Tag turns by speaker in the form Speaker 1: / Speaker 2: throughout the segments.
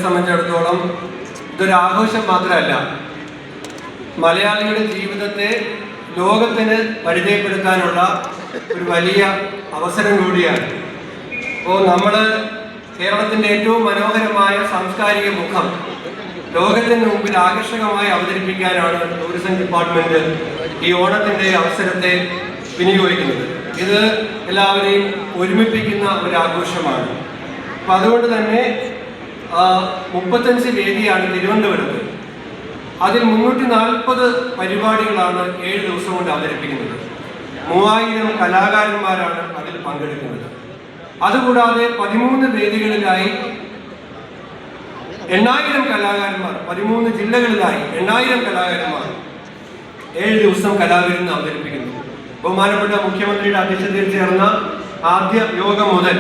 Speaker 1: സംബന്ധിച്ചിടത്തോളം ഇതൊരു ആഘോഷം മാത്രമല്ല, മലയാളിയുടെ ജീവിതത്തെ ലോകത്തിന് പരിചയപ്പെടുത്താനുള്ള ഒരു വലിയ അവസരം കൂടിയാണ്. അപ്പോൾ നമ്മൾ കേരളത്തിൻ്റെ ഏറ്റവും മനോഹരമായ സാംസ്കാരിക മുഖം ലോകത്തിന് മുമ്പിൽ ആകർഷകമായി അവതരിപ്പിക്കാനാണ് ടൂറിസം ഡിപ്പാർട്ട്മെന്റ് ഈ ഓണത്തിൻ്റെ അവസരത്തെ വിനിയോഗിക്കുന്നത്. ഇത് എല്ലാവരെയും ഒരുമിപ്പിക്കുന്ന ഒരു ആഘോഷമാണ്. അപ്പം അതുകൊണ്ട് തന്നെ 35 വേദിയാണ് തിരുവനന്തപുരത്ത്. അതിൽ 340 പരിപാടികളാണ് 7 ദിവസം കൊണ്ട് അവതരിപ്പിക്കുന്നത്. 3000 കലാകാരന്മാരാണ് അതിൽ പങ്കെടുക്കുന്നത്. അതുകൂടാതെ 13 വേദികളിലായി 8000 കലാകാരന്മാർ, 13 ജില്ലകളിലായി 8000 കലാകാരന്മാർ 7 ദിവസം കലാവിരുന്ന് അവതരിപ്പിക്കുന്നു. ബഹുമാനപ്പെട്ട മുഖ്യമന്ത്രിയുടെ അധ്യക്ഷതയിൽ ചേർന്ന ആദ്യ യോഗം മുതൽ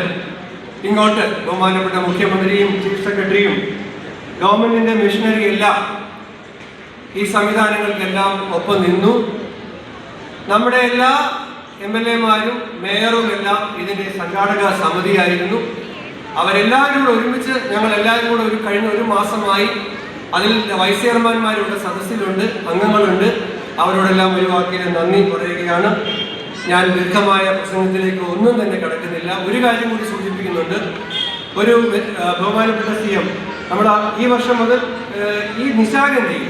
Speaker 1: ഇങ്ങോട്ട് ബഹുമാനപ്പെട്ട മുഖ്യമന്ത്രിയും ചീഫ് സെക്രട്ടറിയും ഗവൺമെന്റിന്റെ മിഷനറി എല്ലാം ഈ സംവിധാനങ്ങൾക്കെല്ലാം ഒപ്പം നിന്നു. നമ്മുടെ എല്ലാ MLA-മാരും മേയറും എല്ലാം ഇതിന്റെ സംഘാടക സമിതിയായിരുന്നു. അവരെല്ലാവരും കൂടെ ഒരുമിച്ച് ഞങ്ങളെല്ലാവരും കൂടെ കഴിഞ്ഞ ഒരു മാസമായി അതിൽ വൈസ് ചെയർമാൻമാരുടെ സദസ്സിലുണ്ട്, അംഗങ്ങളുണ്ട്. അവരോടെല്ലാം ഒരു വാക്കിന് നന്ദി പറയുകയാണ്. ഞാൻ ദീർഘമായ പ്രസംഗത്തിലേക്ക് ഒന്നും തന്നെ കടക്കുന്നില്ല. ഒരു കാര്യം കൂടി സൂചിപ്പിക്കുന്നുണ്ട്. ഒരു ബഹുമാനപ്പെട്ട CM നമ്മുടെ ഈ വർഷം മുതൽ ഈ നിശാഗന്ധിയിൽ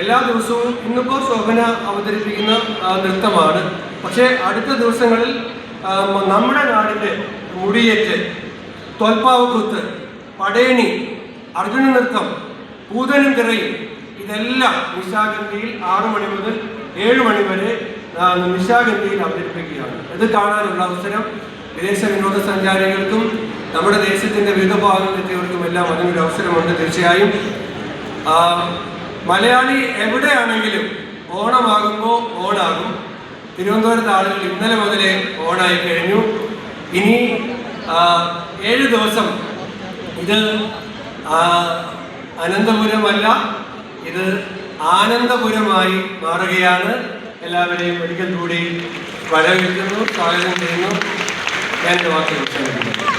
Speaker 1: എല്ലാ ദിവസവും, ഇന്നിപ്പോൾ ശോഭന അവതരിപ്പിക്കുന്ന നൃത്തമാണ്, പക്ഷേ അടുത്ത ദിവസങ്ങളിൽ നമ്മുടെ നാടിൻ്റെ മുടിയേറ്റ്, തോൽപ്പാവക്കുത്ത്, പടയണി, അർജുന നൃത്തം, പൂതനും തിറയും, ഇതെല്ലാം നിശാഗന്ധിയിൽ 6 മണി മുതൽ 7 മണി വരെ നിശാഗന്ധിയിൽ അവതരിപ്പിക്കുകയാണ്. ഇത് കാണാനുള്ള അവസരം വിദേശ വിനോദസഞ്ചാരികൾക്കും നമ്മുടെ ദേശത്തിൻ്റെ വിവിധ ഭാഗങ്ങളിലെത്തിയവർക്കും എല്ലാം അതിനൊരു അവസരമുണ്ട്. തീർച്ചയായും മലയാളി എവിടെയാണെങ്കിലും ഓണമാകുമ്പോൾ ഓണാകും. തിരുവനന്തപുരത്ത് ആളുകൾ ഇന്നലെ മുതലേ ഓണായി കഴിഞ്ഞു. ഇനി 7 ദിവസം ഇത് അനന്തപുരമല്ല, ഇത് ആനന്ദപുരമായി മാറുകയാണ്. എല്ലാവരെയും ഒരിക്കൽ കൂടി വരവേൽക്കുന്നു, സ്വാഗതം ചെയ്യുന്നു. ഞാൻ വാക്കുകൾ